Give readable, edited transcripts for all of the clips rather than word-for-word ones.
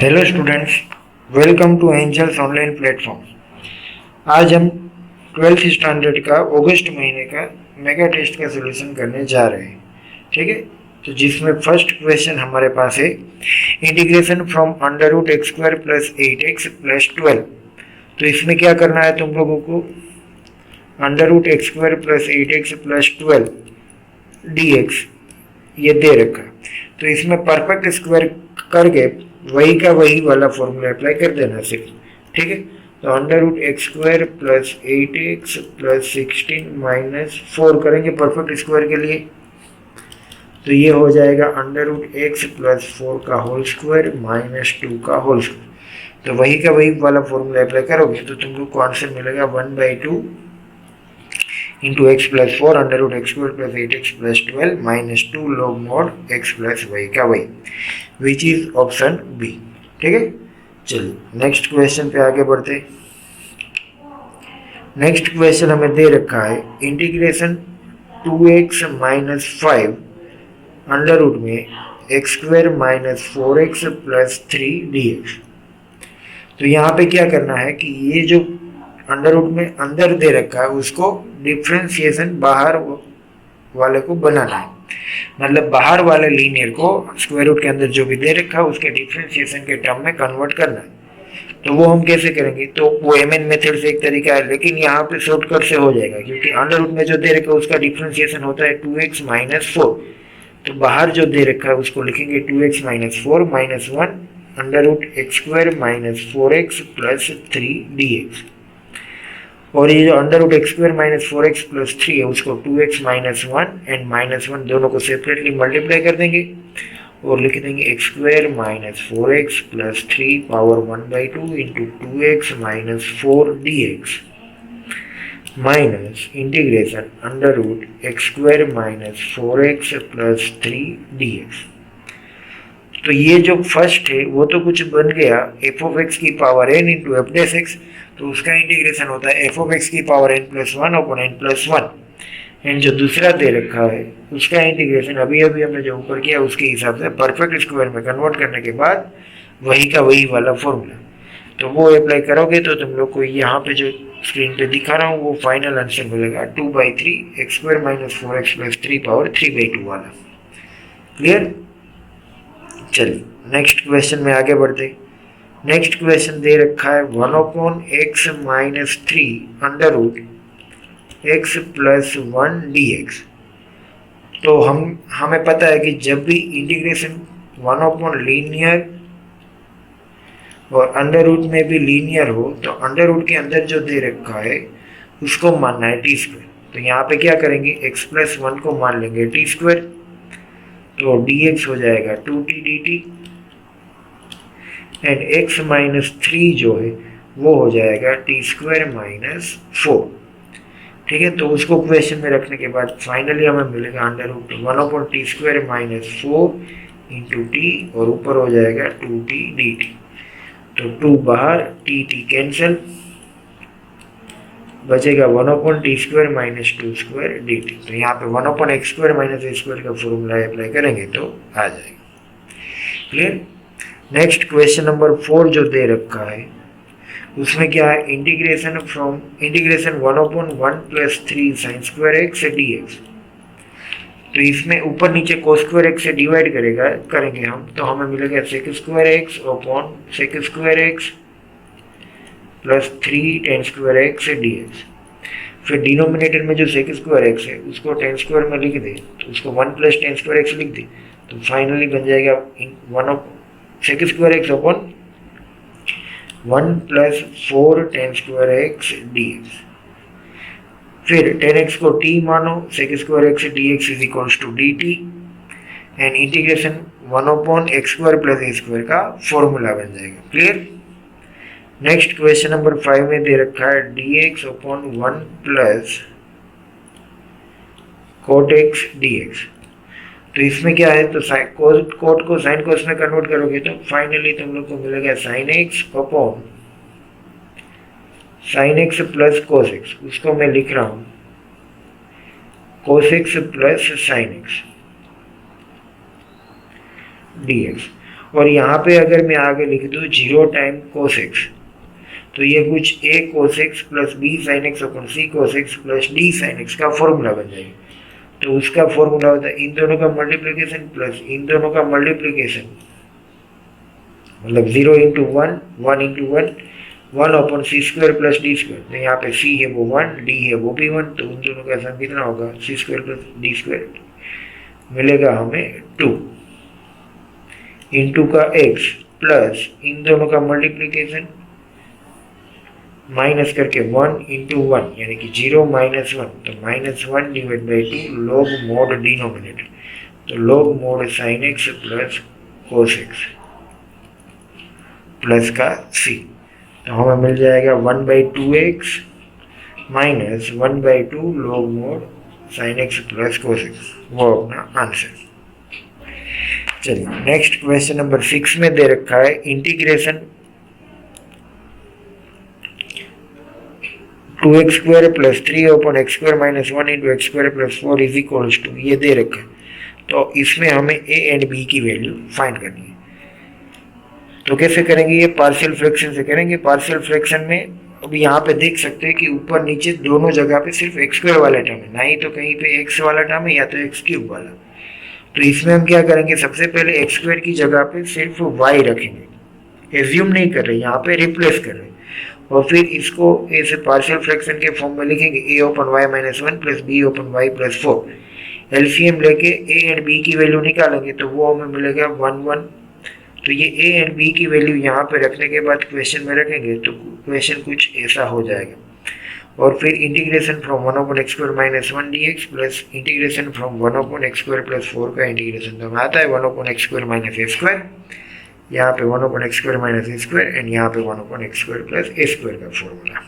Hello students, welcome to Angels online platform. आज हम 12th standard का अगस्त महीने का मेगा टेस्ट का सॉल्यूशन करने जा रहे हैं। ठीक है, तो जिसमें फर्स्ट क्वेश्चन हमारे पास है integration from under root X square plus 8x plus 12। तो इसमें क्या करना है तुम लोगों को, under root X square plus 8x plus 12 dx ये दे रखा है। तो इसमें परफेक्ट स्क्वायर करके वही का वही वाला फॉर्मूला अप्लाई कर देना सिर्फ। ठीक है, तो under root X square plus 8x plus 16 minus 4 करेंगे परफेक्ट स्क्वायर के लिए। तो ये हो जाएगा अंडर रूट एक्स प्लस 4 का होल स्क्वायर माइनस 2 का होल स्क्वायर। तो वही का वही वाला फॉर्मूला अप्लाई करोगे तो तुम लोग को आंसर मिलेगा 1/2 into X plus 4 under root X square plus 8x plus 12 minus 2 log mod x plus वही का वही, विच इज ऑप्शन बी। ठीक है, चलिए नेक्स्ट क्वेश्चन पे आगे बढ़ते। नेक्स्ट क्वेश्चन हमें दे रखा है integration 2x minus 5 under root में x square minus 4x plus 3 dx। तो यहाँ पे क्या करना है कि ये जो अंडर रूट में अंदर दे रखा है उसको डिफ्रेंशिएशन बाहर वाले को बनाना है, मतलब बाहर वाले लीनियर को स्क्वायर रूट के अंदर जो भी दे रखा है उसके डिफ्रेंशिएशन के टर्म में कन्वर्ट करना है। तो वो हम कैसे करेंगे, तो वो एमएन मेथड से एक तरीका है, लेकिन यहाँ पे शॉर्टकट से हो जाएगा क्योंकि अंडर रूट में जो दे रखा है उसका डिफ्रेंशिएशन होता है 2x माइनस 4। तो बाहर जो दे रखा है उसको लिखेंगे 2x minus 4 minus 1 under root X square minus 4x plus 3 dx। और ये जो under root X square minus 4x plus 3 है उसको 2x माइनस 1 एंड माइनस 1 दोनों को सेपरेटली मल्टीप्लाई कर देंगे और लिख देंगे X square minus 4x plus 3 power 1/2 into 2x minus 4 dx minus integration under root X square minus 4x plus 3 dx। तो ये जो फर्स्ट है वो तो कुछ बन गया एफ ऑफ एक्स की power n into F dash x, तो उसका इंटीग्रेशन होता है एफ ऑफ एक्स की power n plus 1 upon n plus 1। And जो दूसरा दे रखा है उसका इंटीग्रेशन अभी अभी हमने जो ऊपर किया उसके हिसाब से परफेक्ट स्क्वायर में कन्वर्ट करने के बाद वही का वही वाला फॉर्मूला, तो वो अप्लाई करोगे तो तुम लोग को यहाँ पे जो स्क्रीन पे दिखा रहा हूँ वो फाइनल आंसर मिलेगा 2/3 x square minus 4x plus 3 power 3/2 वाला। क्लियर, चलिए नेक्स्ट क्वेश्चन में आगे बढ़ते। नेक्स्ट क्वेश्चन दे रखा है 1/x minus 3 under root x plus 1 dx। तो हमें पता है कि जब भी इंटीग्रेशन 1/लीनियर और अंडर रूट में भी लीनियर हो तो अंडर रूट के अंदर जो दे रखा है उसको मानना है टी स्क्वायर। तो यहाँ पे क्या करेंगे, x प्लस 1 को मान लेंगे टी स्क्वायर, तो dx हो जाएगा 2t dt and x minus 3 जो है वो हो जाएगा टी स्क्वायर माइनस 4। ठीक है, तो उसको क्वेश्चन में रखने के बाद फाइनली हमें मिलेगा under root 1/t square minus 4 into T और ऊपर हो जाएगा 2t dt। तो 2 बाहर t कैंसिल, बचेगा 1/t square minus 2 square dt। तो यहाँ पे 1/x square minus a square का फॉर्मूला अप्लाई करेंगे तो आ जाएगा। क्लियर, नेक्स्ट क्वेश्चन नंबर 4 जो दे रखा है उसमें क्या है, integration 1/1 plus 3 sine square X dx। तो इसमें ऊपर नीचे कोस स्क्वायर एक्स से डिवाइड करेंगे हम, तो हमें मिलेगा sec square X upon sec square X plus 3 tan square X dx। फिर डिनोमिनेटर में जो सेक स्क्वायर एक्स है उसको टेन स्क्वायर में लिख दे, तो उसको 1 प्लस टेन स्क्वायर एक्स लिख दे, तो फाइनली बन जाएगा 1 sec square X upon 1 plus 4 tan square X dx। फिर 10x को t मानो, sec square X dx is equals to dt and integration 1/x square plus a square का formula बन जाएगा। क्लियर, नेक्स्ट क्वेश्चन नंबर 5 में दे रखा है dx upon 1 plus cot x dx। तो इसमें क्या है, तो कोट को साइन कोस में कन्वर्ट करोगे तो फाइनली तुम लोग को मिलेगा sine x upon sine x plus cos x, उसको मैं लिख रहा हूँ कोस x plus sine x dx। और यहाँ पे अगर मैं आगे लिख दूँ 0 टाइम cos x, तो ये कुछ a cos x plus b sin x upon c cos x plus d sin x का फॉर्मूला बन जाएगा। तो उसका फॉर्मूला होता है इन दोनों का मल्टीप्लिकेशन प्लस इन दोनों का मल्टीप्लिकेशन, मतलब 0 इंटू 1, 1 इंटू 1, 1 अपॉन सी स्क्वायर प्लस डी स्क्वायर। तो यहाँ पे c है वो 1, d है वो भी 1, तो उन दोनों का सम कितना होगा, सी स्क्वायर प्लस डी स्क्वायर, मिलेगा हमें 2 इंटू का x प्लस इन दोनों का मल्टीप्लिकेशन माइनस करके 1 इंटू 1 यानी कि 0 माइनस 1, तो minus 1 divide by 2 log mod denominator, तो log mod sine x plus cos x plus का c, तो हमें मिल जाएगा 1/2x minus 1/2 log mod sine x plus cos x, वो अपना आंसर। चलिए नेक्स्ट क्वेश्चन नंबर 6 में दे रखा है integration 2x square plus 3 upon x square minus 1 into x square plus 4 is equals to, ये दे रखा है। तो इसमें हमें a एंड b की वैल्यू फाइंड करनी है। तो कैसे करेंगे, ये पार्शियल फ्रैक्शन से करेंगे। पार्शियल फ्रैक्शन में अभी यहाँ पे देख सकते हैं कि ऊपर नीचे दोनों जगह पे सिर्फ एक्स स्क्वायर वाला टर्म है, ना ही तो कहीं पे एक्स वाला टर्म है या तो एक्स क्यूब वाला। तो इसमें हम क्या करेंगे, सबसे पहले एक्स स्क्वायर की जगह पे सिर्फ वाई रखेंगे, एज्यूम नहीं कर रहे, यहाँ पे रिप्लेस कर रहे, और फिर इसको ए से पार्शियल फ्रैक्शन के फॉर्म में लिखेंगे a open y minus 1 plus b open y plus 4। LCM लेके a एंड b की वैल्यू निकालेंगे तो वो हमें मिलेगा 1 1। तो ये a एंड b की वैल्यू यहाँ पे रखने के बाद क्वेश्चन में रखेंगे तो क्वेश्चन कुछ ऐसा हो जाएगा। और फिर integration from 1 open x square minus 1 dx plus integration from 1 open x square plus 4 का इंटीग्रेशन, तो आता है 1 open x square minus a square, यहाँ पे 1 open x square minus a square and यहाँ पे 1 ओपन एक्स स्क्वायर प्लस ए square का formula.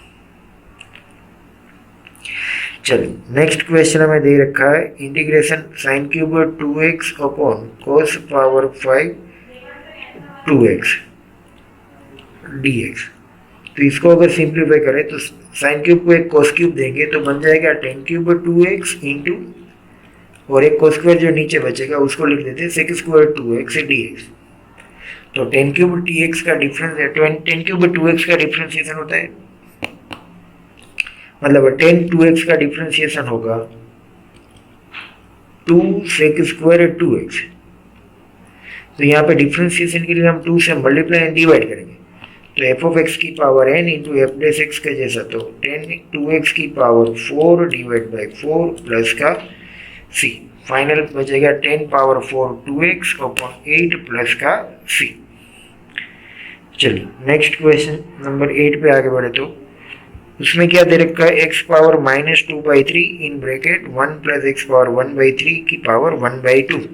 चलिए नेक्स्ट क्वेश्चन हमें दे रखा है integration sine cube 2x upon कोस पावर 5 2x dx। तो इसको अगर सिंप्लीफाई करें तो साइन क्यूब को एक कोस क्यूब देंगे तो बन जाएगा टेन क्यूब 2x इंटू, और एक कोस स्क्वायर जो नीचे बचेगा उसको लिख देते हैं सेक स्क्वायर 2x dx। तो टेन क्यूब dx का डिफरेंस है, टेन क्यूब 2x का डिफरेंशिएशन होता है, मतलब 10 2x का डिफरेंशिएशन होगा 2 सेक स्क्वायर 2x। तो यहाँ पे डिफरेंशिएशन के लिए हम 2 से मल्टीप्लाई एंड डिवाइड करेंगे, तो एफ ऑफ एक्स की पावर n इंटू एफ डेस एक्स का जैसा, तो 10 2x की पावर 4 डिवाइड बाई 4 प्लस का c, फाइनल बचेगा 10 पावर 4 2x अपॉन 8 प्लस का c। चलिए नेक्स्ट क्वेश्चन नंबर 8 पे आगे बढ़े, तो उसमें क्या दे रखा है x power minus 2/3 in bracket 1 plus x power 1/3 की पावर 1/2।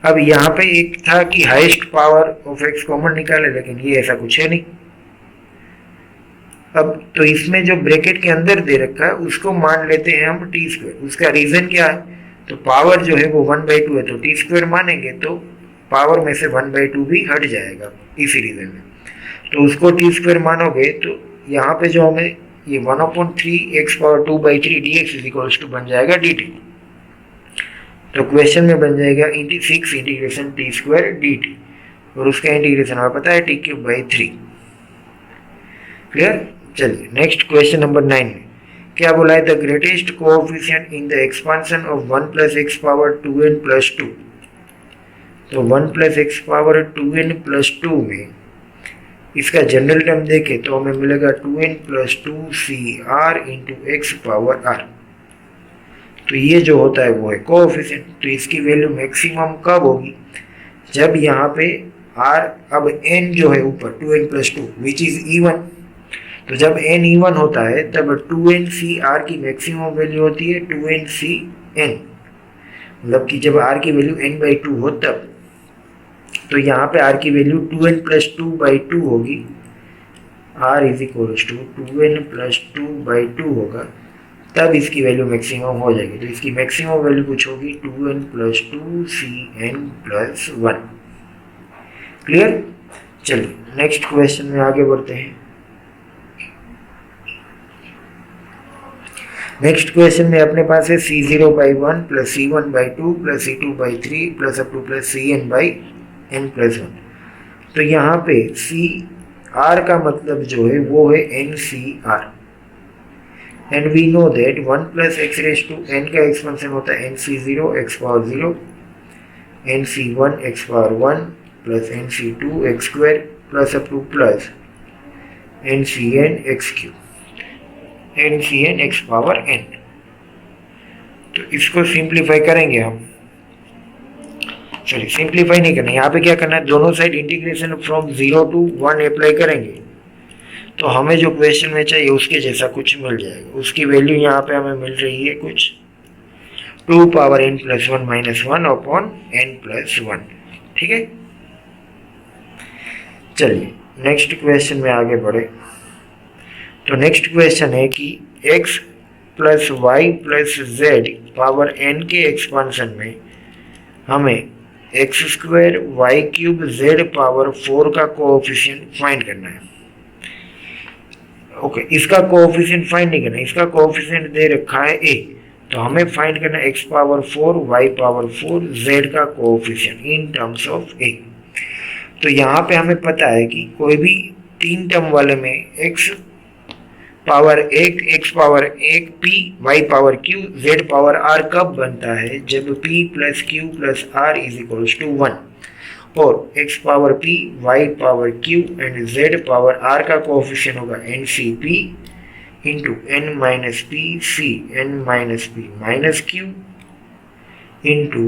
अब यहाँ पे एक था कि highest power of x common निकाले, लेकिन ये ऐसा कुछ है नहीं। अब तो इसमें जो ब्रैकेट के अंदर दे रखा है उसको मान लेते हैं हम टी स्क्वायर। उसका रीजन क्या है, तो पावर जो है वो 1/2 है, तो टी स्क्वायर मानेंगे तो पावर में से 1/2 भी हट जाएगा इसी रीजन में। तो उसको टी स्क्वायर मानोगे तो यहाँ पे जो हमें ये 1/3 x power 2/3 dx is equals to बन जाएगा dt। तो क्वेश्चन में बन जाएगा 6 इंटीग्रेशन टी स्क्वायर dt, और उसका इंटीग्रेशन हमें पता है t³/3। क्लियर। चलिए नेक्स्ट क्वेश्चन नंबर 9 में क्या बोला है, the greatest coefficient in the expansion of 1 plus x power 2n plus 2। तो 1 plus x power 2n plus 2 में इसका जनरल टर्म देखें तो हमें मिलेगा 2n plus 2cr into x power r। तो ये जो होता है वो है कोएफिशिएंट। तो इसकी वैल्यू मैक्सिमम कब होगी, जब यहाँ पे r, अब n जो है ऊपर 2n plus 2 which is even, तो जब n इवन होता है तब 2ncr की मैक्सिमम वैल्यू होती है 2ncn, मतलब कि जब r की वैल्यू n/2 हो तब। तो यहाँ पे r की वैल्यू 2n प्लस 2/2 होगी, r is equals to 2n plus 2/2 होगा, तब इसकी वैल्यू मैक्सिमम हो जाएगी। तो इसकी मैक्सिमम वैल्यू कुछ होगी 2n plus 2cn plus 1। Clear. चलिए नेक्स्ट क्वेश्चन में आगे बढ़ते हैं। नेक्स्ट क्वेश्चन में अपने पास है c0/1 plus c1/2 plus c2/3 plus up to plus cn/2। n+1। तो यहाँ पे सी आर का मतलब जो है वो है N C R, and we know that 1 + x⁻n का एक्सपेंशन होता है nc0 x⁻0, nc1 x⁻1 plus nc2 x² plus up to plus ncn x3, ncn x⁻n। तो इसको सिंप्लीफाई करेंगे हम, सॉरी सिंप्लीफाई नहीं करना, यहाँ पे क्या करना है, दोनों side integration from 0 to 1 apply करेंगे, तो हमें जो क्वेश्चन में चाहिए उसके जैसा कुछ मिल जाएगा। उसकी वैल्यू यहाँ पे हमें मिल रही है कुछ 2n+1 - 1 अपॉन n+1। ठीक है, चलिए नेक्स्ट क्वेश्चन में आगे बढ़े। तो नेक्स्ट क्वेश्चन है कि x + y + z power n के एक्सपांशन में हमें x² y³ z पावर 4 का कोएफिशिएंट फाइंड करना है। ओके, इसका कोएफिशिएंट फाइंड नहीं करना, इसका कोएफिशिएंट दे रखा है a, तो हमें फाइंड करना है x⁻4 y⁻4 z का coefficient in terms of a। तो यहाँ पे हमें पता है कि कोई भी 3 टर्म वाले में x⁻1 x⁻1 p y⁻q z⁻r कब बनता है, जब p + q + r = 1, और x⁻p y⁻q एंड z⁻r का कोएफिशिएंट होगा ncp into n - p c n - p - q into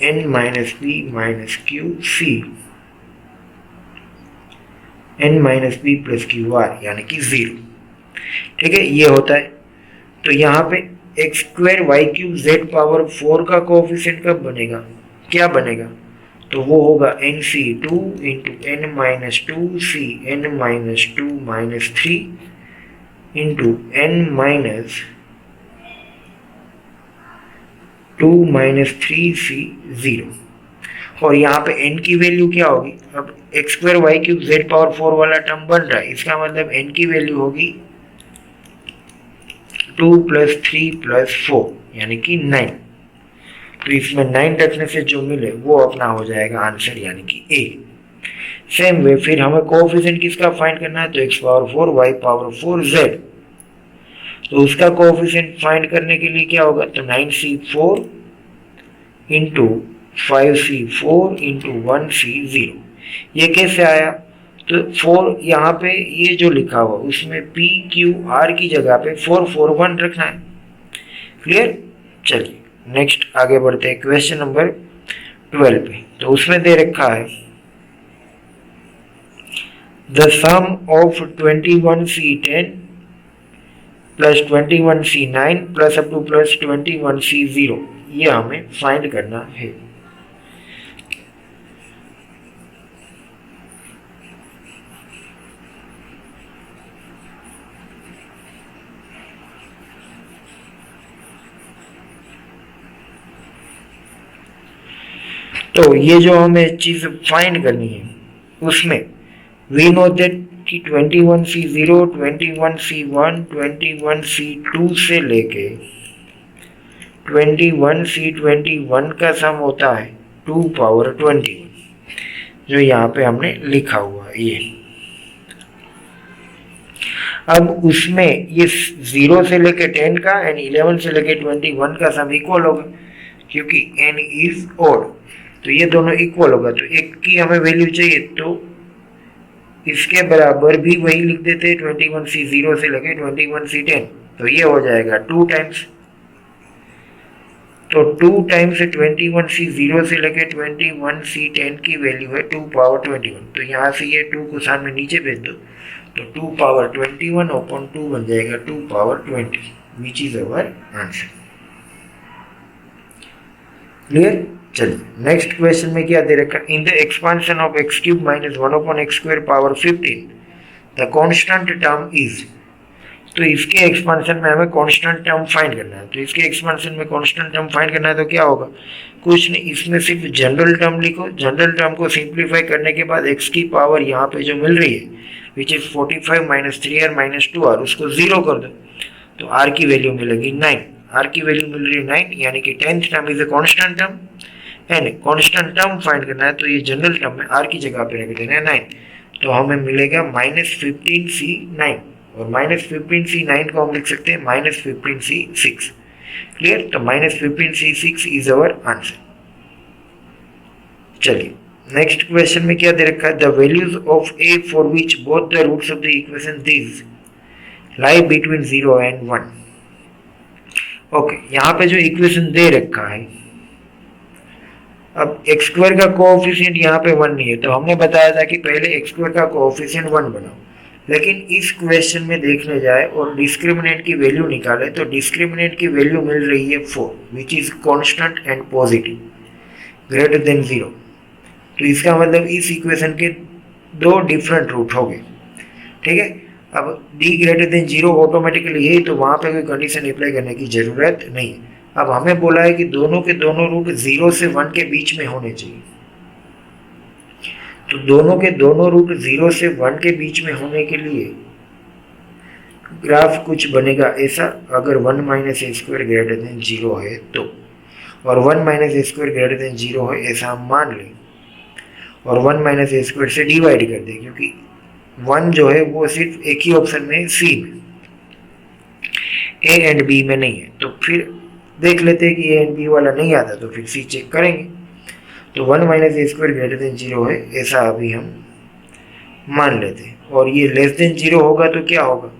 n - p - q c n - p + qr यानी कि 0। ठीक है, ये होता है। तो यहाँ पे x² y³ z⁻4 का कोएफिशिएंट कब बनेगा, क्या बनेगा, तो वो होगा nc2 into n - 2 c n - 2 - 3 into n - 2 - 3c 0। और यहाँ पे n की वैल्यू क्या होगी, अब x² y³ z⁻4 वाला टर्म बन रहा है, इसका मतलब n की वैल्यू होगी 2 + 3 + 4 यानी कि 9। तो इसमें 9 रखने से जो मिले वो अपना हो जाएगा आंसर यानी कि a। सेम वे फिर हमें कोएफिशिएंट किसका फाइंड करना है, तो x⁻4 y⁻4 z, तो उसका कोएफिशिएंट फाइंड करने के लिए क्या होगा, तो 9c4 into 5c4 into 1c0। ये कैसे आया, तो 4 यहाँ पे ये जो लिखा हुआ उसमें p q r की जगह पे 4 4 1 रखना है। क्लियर, चलिए नेक्स्ट आगे बढ़ते हैं क्वेश्चन नंबर 12 पे। तो उसमें दे रखा है the sum of 21c10 + 21c9 plus up to plus 21c0, ये हमें फाइंड करना है। तो ये जो हमें चीज फाइंड करनी है उसमें वी नो दैट कि 21c0 21c1 21c2 से लेके 21c21 का सम होता है 2 पावर 21, जो यहाँ पे हमने लिखा हुआ है ये। अब उसमें ये 0 से लेके 10 का एंड 11 से लेके 21 का सम इक्वल होगा, क्योंकि n इज ओड, तो ये दोनों इक्वल होगा। तो एक की हमें वैल्यू चाहिए, तो इसके बराबर भी वही लिख देते हैं 21c0 से लेके 21c10, तो ये हो जाएगा 2 टाइम्स। तो 2 टाइम्स 21c0 से लेके 21c10 की वैल्यू है 2 पावर 21। तो यहाँ से ये 2 को सामने नीचे भेज दो, तो 2 पावर 21 अपॉन 2 बन जाएगा 2 power 20, which is our answer. Clear, चलिए नेक्स्ट क्वेश्चन में क्या दे रखा, in the expansion of x³ - 1/x² power 15 the constant term is. तो इसके एक्सपांशन में हमें कांस्टेंट टर्म फाइंड करना है। तो इसके एक्सपांशन में कांस्टेंट टर्म फाइंड करना है तो क्या होगा, कुछ नहीं, इसमें सिर्फ जनरल टर्म लिखो। जनरल टर्म को सिंप्लीफाई करने के बाद x की पावर यहाँ पे जो मिल रही है विच इज 45 - 3r - 2r, उसको 0 कर दो, तो r की वैल्यू मिलेगी 9। r की वैल्यू मिल रही है 9, यानी कि 10th term is a constant term है ना, कांस्टेंट टर्म फाइंड करना है तो ये जनरल टर्म है, आर की जगह पे रख देना है 9, तो हमें मिलेगा -15C9, और -15C9 को हम लिख सकते हैं -15C6। क्लियर, तो -15C6 इज अवर आंसर। चलिए नेक्स्ट क्वेश्चन में क्या दे रखा है, the values of a for which both the roots of the equation this lie between 0 and 1। Okay, यहाँ पे जो इक्वेशन दे रखा है, अब एक्स स्क्वायर का कोएफिशिएंट यहाँ पे 1 नहीं है, तो हमने बताया था कि पहले एक्स स्क्वायर का कोएफिशिएंट 1 बनाओ, लेकिन इस क्वेश्चन में देखने जाए और डिस्क्रिमिनेंट की वैल्यू निकाले तो डिस्क्रिमिनेंट की वैल्यू मिल रही है 4 which is constant and positive greater than 0। तो इसका मतलब इस इक्वेशन के दो डिफरेंट रूट हो गए। ठीक है, अब d ग्रेटर देन 0 ऑटोमेटिकली है, तो वहां पे कोई कंडीशन अप्लाई करने की जरूरत नहीं है। अब हमें बोला है कि दोनों के दोनों रूट 0 से 1 के बीच में होने चाहिए, तो दोनों के दोनों रूट 0 से 1 के बीच में होने के लिए ग्राफ कुछ बनेगा ऐसा, अगर 1 minus a square greater than 0 है तो, और 1 minus a square greater than 0 है ऐसा हम मान लें, और 1 माइनस ए स्क्वायर से डिवाइड कर दें, क्योंकि 1 जो है वो सिर्फ एक ही ऑप्शन में सी में, ए एंड बी में नहीं है। तो फिर देख लेते हैं कि ए एंड बी वाला नहीं आता तो फिर सी चेक करेंगे। तो 1 minus a square greater than 0 है ऐसा अभी हम मान लेते हैं, और ये लेस देन 0 होगा तो क्या होगा,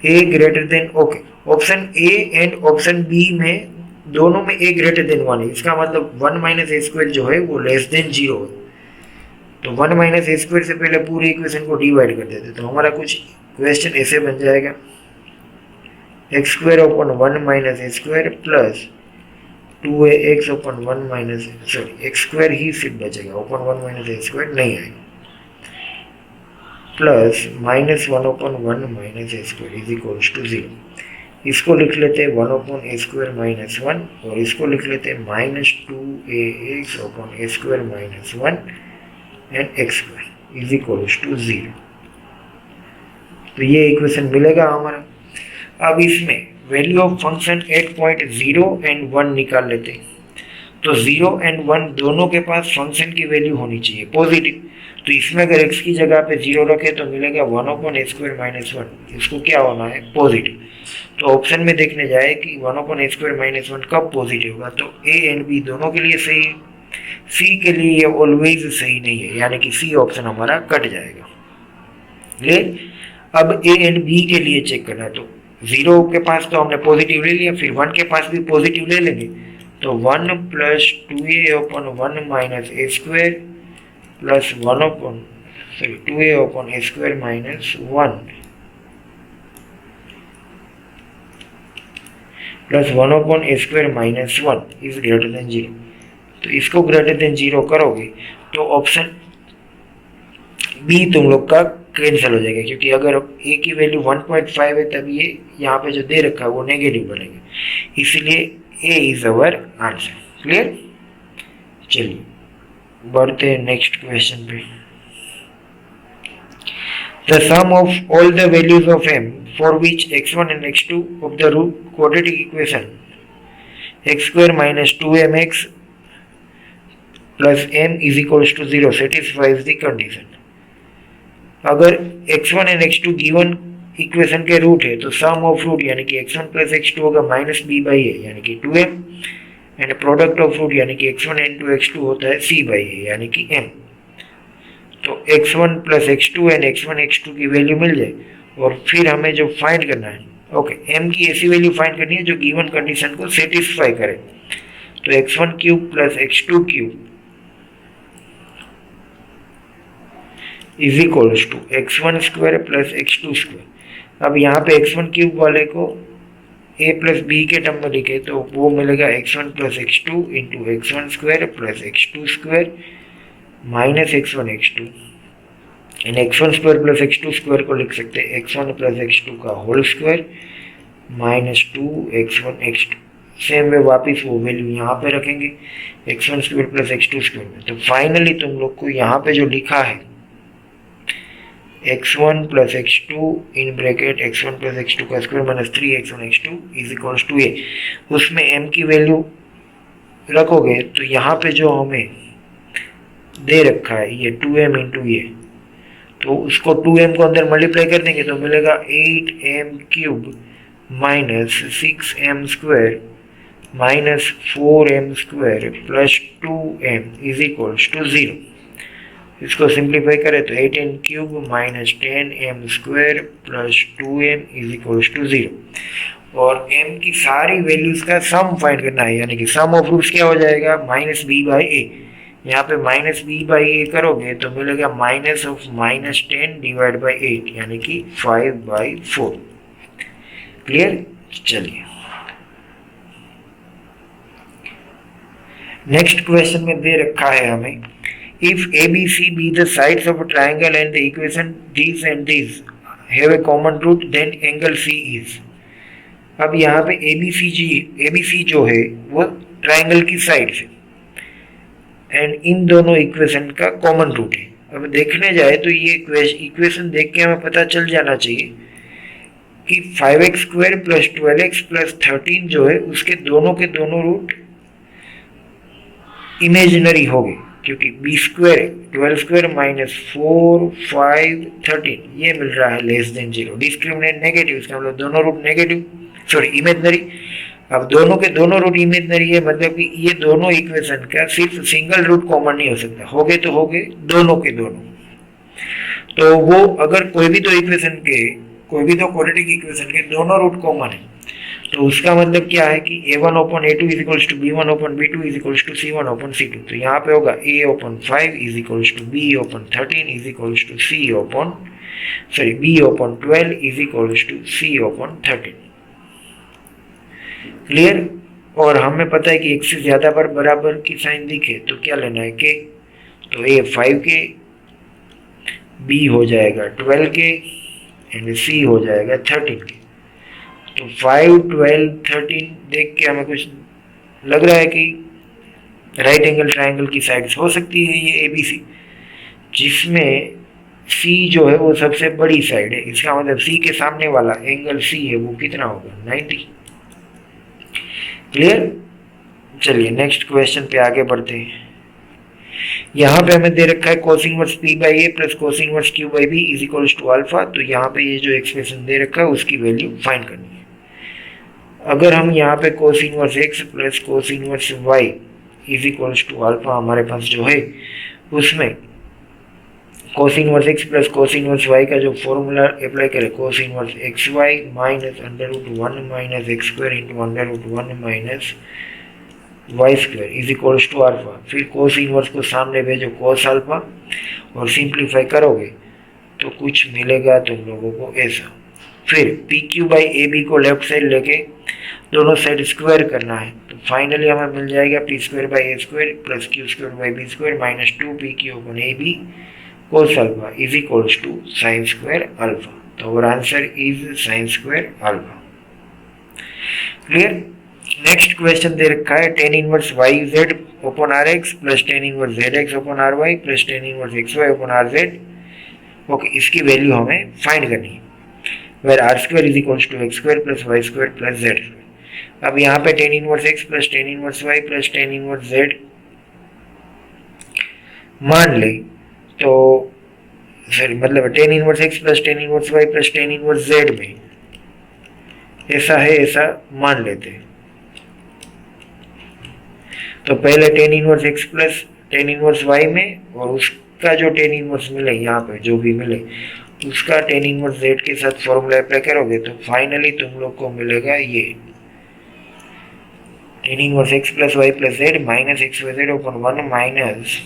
a greater than, okay, option A and option B में दोनों में ए ग्रेटर देन 1 है, इसका मतलब 1 माइनस ए स्क्वायर जो है वो लेस देन 0 है। तो 1 माइनस ए स्क्वायर से पहले पूरे इक्वेशन को डिवाइड कर देते, तो हमारा कुछ क्वेश्चन ऐसे बन जाएगा, x square upon 1 minus a square plus 2ax upon 1 minus, sorry x square ही सिर्फ बचेगा, अपॉन 1 माइनस ए स्क्वायर नहीं आएगा, plus -1 upon 1 minus a square is equals to 0। इसको लिख लेते हैं 1 अपॉन ए स्क्वायर माइनस 1, और इसको लिख लेते हैं -2ax upon a square minus 1 and x square is equals to 0। तो ये इक्वेशन मिलेगा हमारा। अब इसमें value of function at point 0 and 1 निकाल लेते हैं, तो 0 एंड 1 दोनों के पास फंक्शन की वैल्यू होनी चाहिए पॉजिटिव, तो इसमें अगर x की जगह पे 0 रखे तो मिलेगा 1 अपॉन ए स्क्वायर माइनस 1, इसको क्या होना है पॉजिटिव। तो ऑप्शन में देखने जाए कि 1 अपॉन ए स्क्वायर माइनस 1 कब पॉजिटिव होगा, तो ए एंड बी दोनों के लिए सही है, सी के लिए ये ऑलवेज सही नहीं है, यानी कि सी ऑप्शन हमारा कट जाएगा। लेकिन अब ए एंड बी के लिए चेक करना है, तो 0 के पास तो हमने पॉजिटिव ले लिया, फिर 1 के पास भी पॉजिटिव ले लेंगे, तो 1 plus 2a upon 1 minus a square plus 1 upon, sorry 2a upon a square minus 1 plus 1 upon a square minus 1 is greater then 0। तो इसको ग्रेटर देन 0 करोगे तो ऑप्शन बी तुम लोग का कैंसिल हो जाएगा, क्योंकि अगर ए की वैल्यू 1.5 है तब ये यहाँ पे जो दे रखा है वो नेगेटिव बनेगा, इसलिए a is our answer. Clear, चलिए बढ़ते हैं नेक्स्ट क्वेश्चन पे। The sum of all the values of m for which x1 and x2 of the root quadratic equation x square minus 2mx plus m is equals to 0 satisfies the condition. अगर x1 and x2 given equation के रूट है तो सम of root यानी कि x1 plus x2 होगा minus b by ए यानी कि 2m, and product of root यानी कि x1 इंटू x2 होता है c बाई ए यानी कि m। तो x1 plus x2 and x1 x2 की वैल्यू मिल जाए, और फिर हमें जो फाइंड करना है, ओके, m की ऐसी वैल्यू फाइंड करनी है जो गिवन कंडीशन को सेटिस्फाई करे। तो x1 cube plus x2 cube is equals to x1 square plus x2 square. अब यहाँ पे x1 क्यूब वाले को a प्लस बी के टर्म में लिखे तो वो मिलेगा x1 plus x2 into x1 square plus x2 square minus x1 x2, and x1 square plus x2 square को लिख सकते हैं x1 प्लस x2 का whole square minus 2x1 x2। Same way वापिस वो वैल्यू यहाँ पे रखेंगे x1 square plus x2 square में। तो फाइनली तुम लोग को यहाँ पे जो लिखा है x1 plus x2 in bracket x1 plus x2 का square minus 3x1 x2 is equals to a, उसमें m की वैल्यू रखोगे तो यहाँ पे जो हमें दे रखा है ये 2m इंटू ये, तो उसको 2m को अंदर मल्टीप्लाई कर देंगे तो मिलेगा 8m cube minus 6m square minus 4m square plus 2m is equals to 0। इसको सिंप्लीफाई करें तो 8m cube minus 10m square plus 2m is equals to 0। और m की सारी वैल्यूज का सम फाइंड करना है, यानी कि सम ऑफ रूट्स क्या हो जाएगा माइनस बी बाई ए। यहाँ पे माइनस बी बाई ए करोगे तो मिलेगा minus of minus 10 divide by 8 यानी कि 5/4। क्लियर? चलिए नेक्स्ट क्वेश्चन में दे रखा है हमें, if ABC be the sides of a triangle and the equation these and these have a common root then angle C is। अब यहाँ पे ABC जो है वो ट्राइंगल की साइड है एंड इन दोनों इक्वेशन का कॉमन रूट है। अब देखने जाए तो ये इक्वेशन देख के हमें पता चल जाना चाहिए कि 5x square plus 12x plus 13 जो है उसके दोनों के दोनों रूट इमेजिनरी हो गए, क्योंकि बी स्क्वायर 12 स्क्वायर माइनस 4 5 13 ये मिल रहा है लेस देन 0। डिस्क्रिमिनेंट नेगेटिव, इसका मतलब दोनों रूट नेगेटिव, सॉरी इमेजिनरी। अब दोनों के दोनों रूट इमेजिनरी है, मतलब कि ये दोनों इक्वेशन का सिर्फ सिंगल रूट कॉमन नहीं हो सकता, हो गए तो हो गए दोनों के दोनों। तो वो अगर कोई भी दो इक्वेशन के, कोई भी दो क्वाड्रेटिक इक्वेशन के दोनों रूट कॉमन है तो उसका मतलब क्या है कि a1 upon a2 is equals to b1 upon b2 is equals to c1 upon c2। तो यहाँ पे होगा a upon 5 is equals to b upon 13 is equals to c upon b upon 12 is equals to c upon 13। Clear? और हमें पता है कि एक से ज्यादा बार बराबर की साइन दिखे तो क्या लेना है के, तो a 5 के, b हो जाएगा 12 के एंड c हो जाएगा 13 के। तो 5 12 13 देख के हमें कुछ लग रहा है कि राइट एंगल ट्राइंगल की साइड्स हो सकती है ये ABC, जिसमें C जो है वो सबसे बड़ी साइड है। इसका मतलब C के सामने वाला एंगल C है वो कितना होगा 90। क्लियर? चलिए नेक्स्ट क्वेश्चन पे आगे बढ़ते हैं। यहाँ पे हमें दे रखा है cos inverse P by a plus cos inverse Q by B is equals to alpha. तो यहाँ पे ये जो एक्सप्रेशन दे रखा है उसकी वैल्यू फाइंड करनी है। अगर हम यहाँ पे cos inverse x plus cos inverse y is equals to alpha हमारे पास जो है उसमें cos inverse x plus cos inverse y का जो फॉर्मूला अप्लाई करें, cos inverse xy minus under root 1 minus x square into under root 1 minus y square is equals to alpha. फिर cos inverse को सामने भेजो कोस अल्फा और simplify करोगे तो कुछ मिलेगा तुम लोगों को ऐसा। फिर P Q by A B को लेफ्ट साइड लेके दोनों साइड स्क्वायर करना है तो फाइनली हमें मिल जाएगा p square by a square plus q square by b square minus 2 p q upon a b cos alpha is equals to sine square alpha. तो और answer is sine square alpha. Clear? Next question दे रखा है tan inverse y z open r x plus tan inverse z x open r y plus tan inverse x y open r z. Okay, इसकी value हमें find करनी है where r square is equals to x square plus y square plus z square। अब यहाँ पे tan inverse x plus tan inverse y plus tan inverse z मान ले तो सॉरी मतलब tan inverse x plus tan inverse y plus tan inverse z में ऐसा है, ऐसा मान लेते हैं। तो पहले tan inverse x plus tan inverse y में और उसका जो tan इनवर्स मिले यहाँ पे जो भी मिले उसका tan इनवर्स z के साथ फॉर्मूला अप्लाई करोगे तो फाइनली तुम लोग को मिलेगा ये tan inverse x plus y plus z minus x Y z upon 1 minus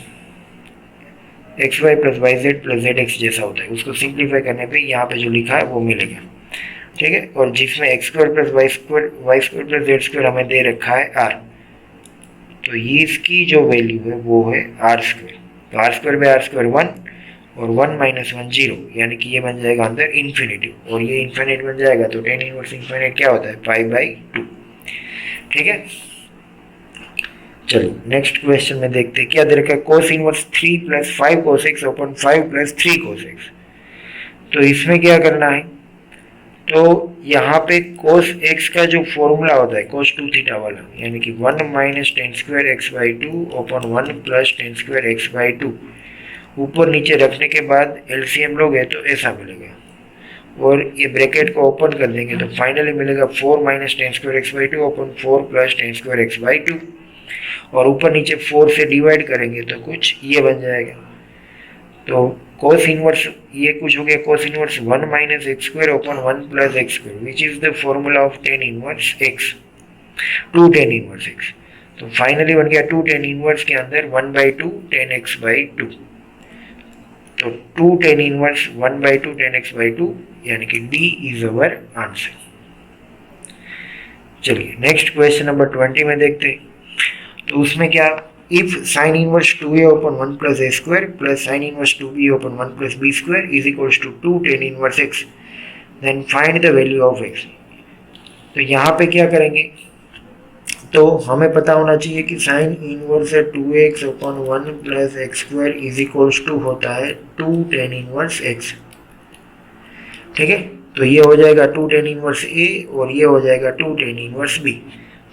x y plus y z plus z x जैसा होता है। उसको सिंप्लीफाई करने पे यहाँ पे जो लिखा है वो मिलेगा। ठीक है, और जिसमें x square plus y square plus z square हमें दे रखा है r, तो ये इसकी जो वैल्यू है वो है आर स्क्वायर। तो r square by r square 1 और 1 माइनस 1 0, यानी कि ये बन जाएगा अंदर इन्फिनिटी और ये इन्फिनिट बन जाएगा तो tan इनवर्स इन्फिनिट क्या होता है 5/2। ठीक है, चलो नेक्स्ट क्वेश्चन में देखते हैं क्या दे रखा है cos inverse 3 plus 5 cos x open 5 plus 3 cos x. तो इसमें क्या करना है, तो यहाँ पे cos x का जो फॉर्मूला होता है cos 2 थीटा वाला, यानी कि 1 minus ten square x by to open 1 plus ten square x by to, ऊपर नीचे रखने के बाद एलसीएम लोगे तो ऐसा मिलेगा, और ये ब्रैकेट को ओपन कर देंगे तो फाइनली मिलेगा 4 minus ten square x by to open 4 plus ten square x by to, और ऊपर नीचे 4 से डिवाइड करेंगे तो कुछ ये बन जाएगा। तो cos इनवर्स ये कुछ हो गया, cos inverse 1 minus x square open 1 plus x square which is the formula of tan inverse x, two tan inverse x. तो फाइनली बन गया टू टेन इनवर्स के अंदर 1 by two tan x by two, तो two tan inverse 1 by two tan x by two, यानी कि d is our answer. चलिए next question number 20 में देखते हैं। तो उसमें क्या, if sin inverse 2a upon 1 plus a square plus sin inverse 2b upon 1 plus b square is equals to 2 tan inverse x, then find the value of x। तो यहाँ पे क्या करेंगे, तो हमें पता होना चाहिए कि sin inverse 2x upon 1 plus x square is equals to होता है 2 tan inverse x, ठीक है। तो ये हो जाएगा 2 tan inverse a और ये हो जाएगा 2 tan inverse b।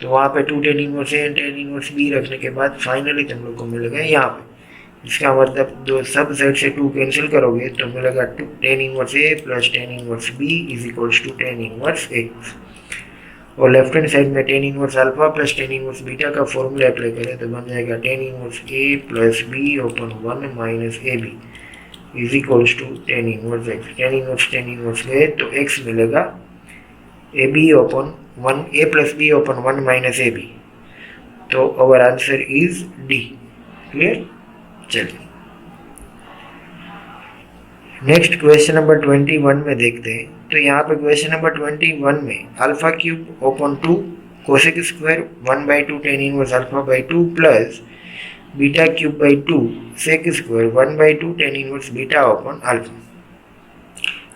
तो वहाँ पे 2 tan inverse a and tan inverse b रखने के बाद फाइनली तुम लोग को मिलेगा यहाँ पे, इसका मतलब दो सब साइड से 2 कैंसिल करोगे तो मिलेगा 2 tan inverse a plus tan inverse b is equals to tan inverse a, और लेफ्ट हैंड साइड में tan inverse alpha plus tan inverse beta का फॉर्मूला अप्लाई करें तो बन जाएगा tan inverse a plus b open 1 minus a b is equals to tan inverse x. tan inverse गए तो x मिलेगा a b open 1 a plus b upon 1 minus ab, तो our answer is D। Clear. चलिए next question number 21 में देखते हैं। तो यहाँ पे क्वेश्चन नंबर 21 में alpha cube upon 2 cosec square 1 by two tan inverse alpha by two plus beta cube by two sec square 1 by two tan inverse beta upon alpha.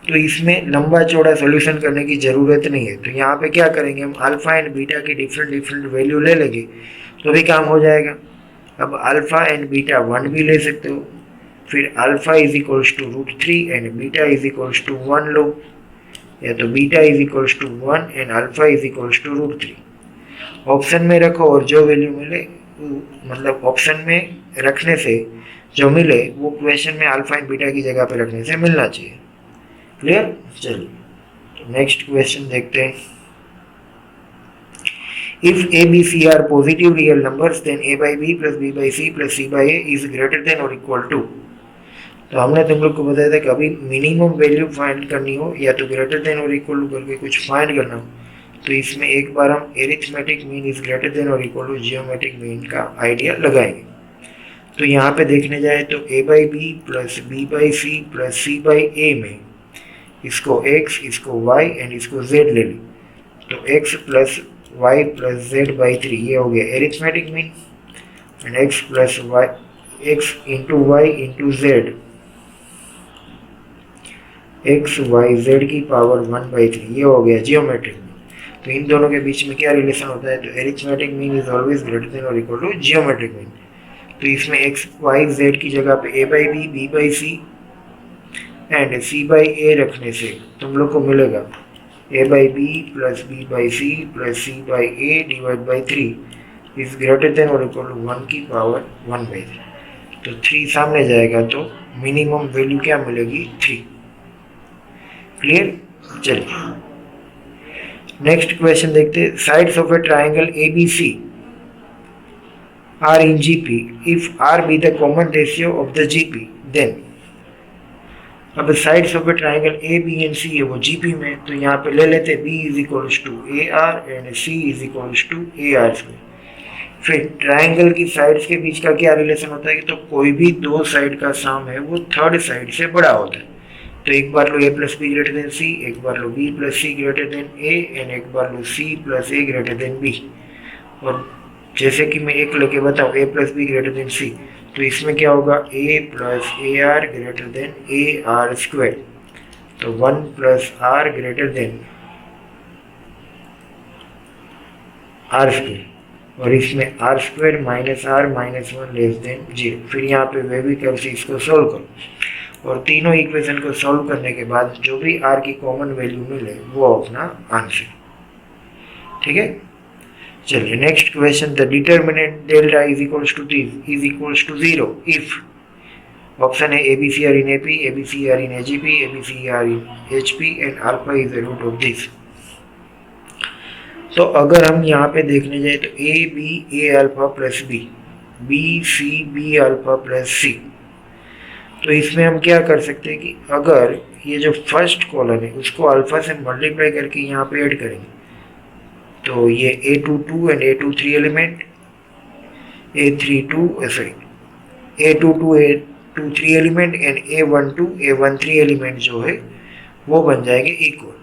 तो इसमें लंबा चौड़ा सॉल्यूशन करने की ज़रूरत नहीं है, तो यहाँ पे क्या करेंगे हम अल्फ़ा एंड बीटा की डिफरेंट वैल्यू ले लेंगे तो भी काम हो जाएगा। अब अल्फ़ा एंड बीटा 1 भी ले सकते हो, फिर alpha is equals to √3 and beta is equals to 1 लो, या तो beta is equals to 1 and alpha is equals to √3। Option में रखो और जो वैल्यू मिले, मतलब ऑप्शन में रखने से जो मिले वो क्वेश्चन में अल्फ़ा एंड बीटा की जगह पर रखने से मिलना चाहिए। क्लियर। चलिए नेक्स्ट क्वेश्चन देखते हैं। If a b c are positive real numbers then a by B plus B by C plus C by a is greater than और इक्वल टू। तो हमने तुम लोग को बताया था कि अभी मिनिमम वैल्यू फाइंड करनी हो या तो ग्रेटर देन और इक्वल टू करके कुछ फाइंड करना हो, तो इसमें एक बार हम arithmetic mean is greater than और इक्वल टू जियोमेट्रिक मीन का आइडिया लगाएंगे। तो यहाँ पे देखने जाए तो a by B plus B by C plus C by a में इसको x, इसको y एंड इसको z ले ली, तो x plus y plus z by 3 ये हो गया arithmetic mean, and x plus y x into y into z, x Y Z की पावर 1/3 ये हो गया जियोमेट्रिक मीन। तो इन दोनों के बीच में क्या रिलेशन होता है, तो arithmetic mean is always greater than और इक्वल टू जियोमेट्रिक मीन। तो इसमें एक्स वाई जेड की जगह पे A by B, B by C and C by A रखने से तुम लोग को मिलेगा A by B plus B by C plus C by A divide by 3 is greater than और इक्वल टू 1 की पावर 1/3। तो 3 सामने जाएगा तो मिनिमम वैल्यू क्या मिलेगी 3। क्लियर। चलिए नेक्स्ट क्वेश्चन देखते हैं। Sides of a triangle a b c are in GP if r be the common ratio of the GP then. अब sides of a triangle a b and c है वो GP में, तो यहाँ पे ले लेते b is equals to a r and c is equals to a r square. फिर ट्राइंगल की साइड्स के बीच का क्या रिलेशन होता है कि तो कोई भी दो साइड का सम है वो थर्ड साइड से बड़ा होता है। तो एक बार लो a plus b greater than c, एक बार लो b plus c greater than a and एक बार लो c plus a greater than b. और जैसे कि मैं एक लेके बताऊँ a plus b greater than c, तो इसमें क्या होगा a plus a r greater than a r square, तो 1 plus r greater than r square, और इसमें r square minus are minus 1 less than 0। फिर यहाँ पे वे भी कर से इसको सोल्व करो। और तीनों इक्वेशन को सॉल्व करने के बाद जो भी आर की कॉमन वैल्यू मिले वो अपना आंसर। ठीक है, चलिए next question, the determinant delta is equals to this is equals to 0 if, option है ABCR in AP, ABCR in AGP, ABCR in HP and alpha is the root of this. तो अगर हम यहाँ पे देखने जाए तो A alpha plus B C alpha plus C, तो इसमें हम क्या कर सकते हैं कि अगर ये जो फर्स्ट कॉलम है उसको अल्फा से मल्टीप्लाई करके यहाँ पे ऐड करेंगे तो ये A22 and A23 element, A22 A23 element and A13 element जो है वो बन जाएंगे इक्वल,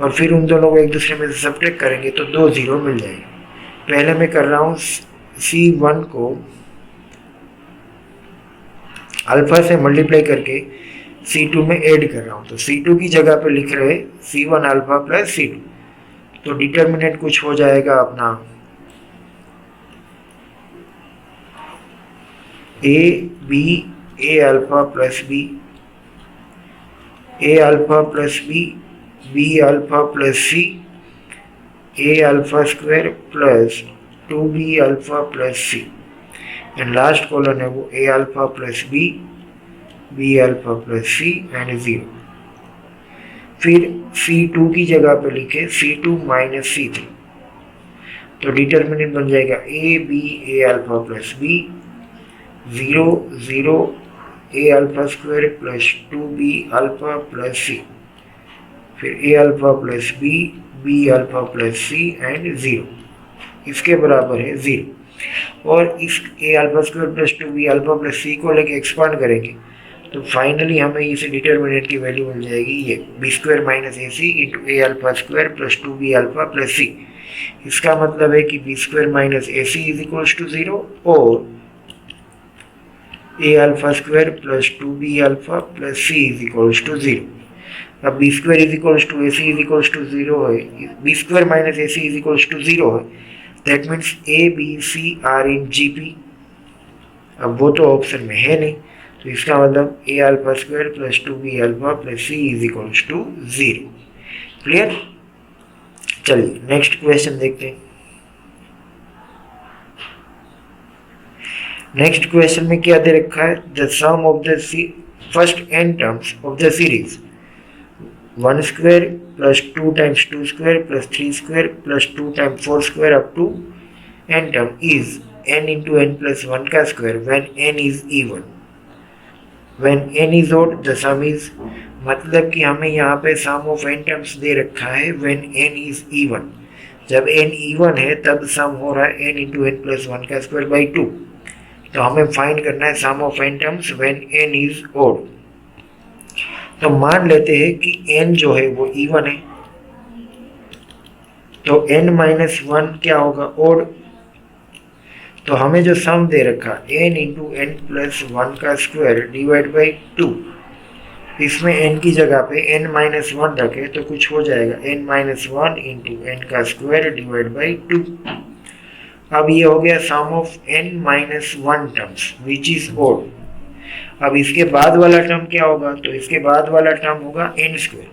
और फिर उन दोनों को एक दूसरे में से सब्ट्रैक्ट करेंगे तो 2 0 मिल जाएंगे। पहले मैं कर रहा हूँ C1 को अल्फा से मल्टीप्लाई करके C2 में ऐड कर रहा हूँ, तो C2 की जगह पे लिख रहे C1 अल्फा प्लस C2, तो डिटर्मिनेंट कुछ हो जाएगा अपना A alpha plus A alpha plus B alpha plus C, A alpha square plus 2B alpha plus C, and last column है वो A alpha plus B alpha plus C and 0। फिर C2 की जगह पे लिखे C2 माइनस C3, तो determinant बन जाएगा A alpha plus B 0 A alpha square plus 2B alpha plus C, फिर A alpha plus B alpha plus C and 0, इसके बराबर है 0। और इस A alpha square plus 2B alpha plus C को लेके एक्सपांड करेंगे तो फाइनली हमें इस डिटर्मिनेंट की वैल्यू मिल जाएगी ये B square minus AC into A alpha square plus 2B alpha plus C। इसका मतलब है कि B square minus AC is equals to 0 और A alpha square plus 2B alpha plus C is equals to 0। अब B square is equals to AC is equals to 0 है, B square minus AC is equals to 0 है, that means A B C are in GP। अब वो तो option में है नहीं, तो इसका मतलब A alpha square plus 2B alpha plus C is equals to 0। Clear? चलिए नेक्स्ट क्वेश्चन देखते हैं। नेक्स्ट क्वेश्चन में क्या दे रखा है, the sum of the first n terms of the series 1 square plus 2 times 2 square plus 3 square plus 2 times 4 square up to n term is n into n plus 1 का square when n is even, when n is odd the some is, मतलब कि हमें यहाँ पे सम of n terms दे रखा है when n is even, जब n even है तब सम हो रहा है n इंटू n प्लस 1 का स्क्वायर बाई 2, तो हमें फाइंड करना है sum of n terms when n is odd. तो मान लेते हैं कि n जो है वो इवन है, तो n माइनस 1 क्या होगा, ऑड। तो हमें जो सम दे रखा n इंटू n प्लस 1 का स्क्वायर डिवाइड बाई 2, इसमें n की जगह पे n माइनस 1 रखे तो कुछ हो जाएगा n माइनस 1 इंटू n का स्क्वायर डिवाइड बाई 2। अब ये हो गया sum of n minus 1 terms which is odd. अब इसके बाद वाला टर्म क्या होगा, तो इसके बाद वाला टर्म होगा n स्क्वायर,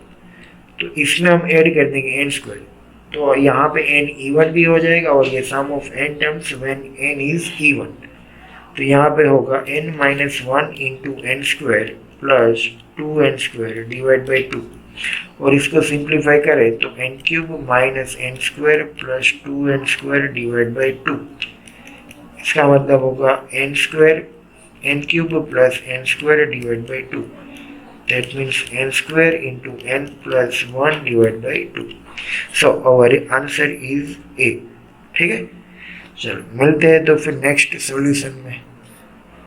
तो इसमें हम ऐड कर देंगे n स्क्वायर, तो यहाँ पे n इवन भी हो जाएगा और ये sum of n terms when n is even, तो यहाँ पे होगा n minus 1 into n square plus 2n square divide by 2, और इसको सिंप्लीफाई करें तो n cube minus n square plus 2n square divide by 2, इसका मतलब होगा n square n cube plus n square divide by 2, that means n square into n plus 1 divide by 2। So our answer is A। ठीक है, चलो मिलते हैं तो फिर नेक्स्ट सॉल्यूशन में।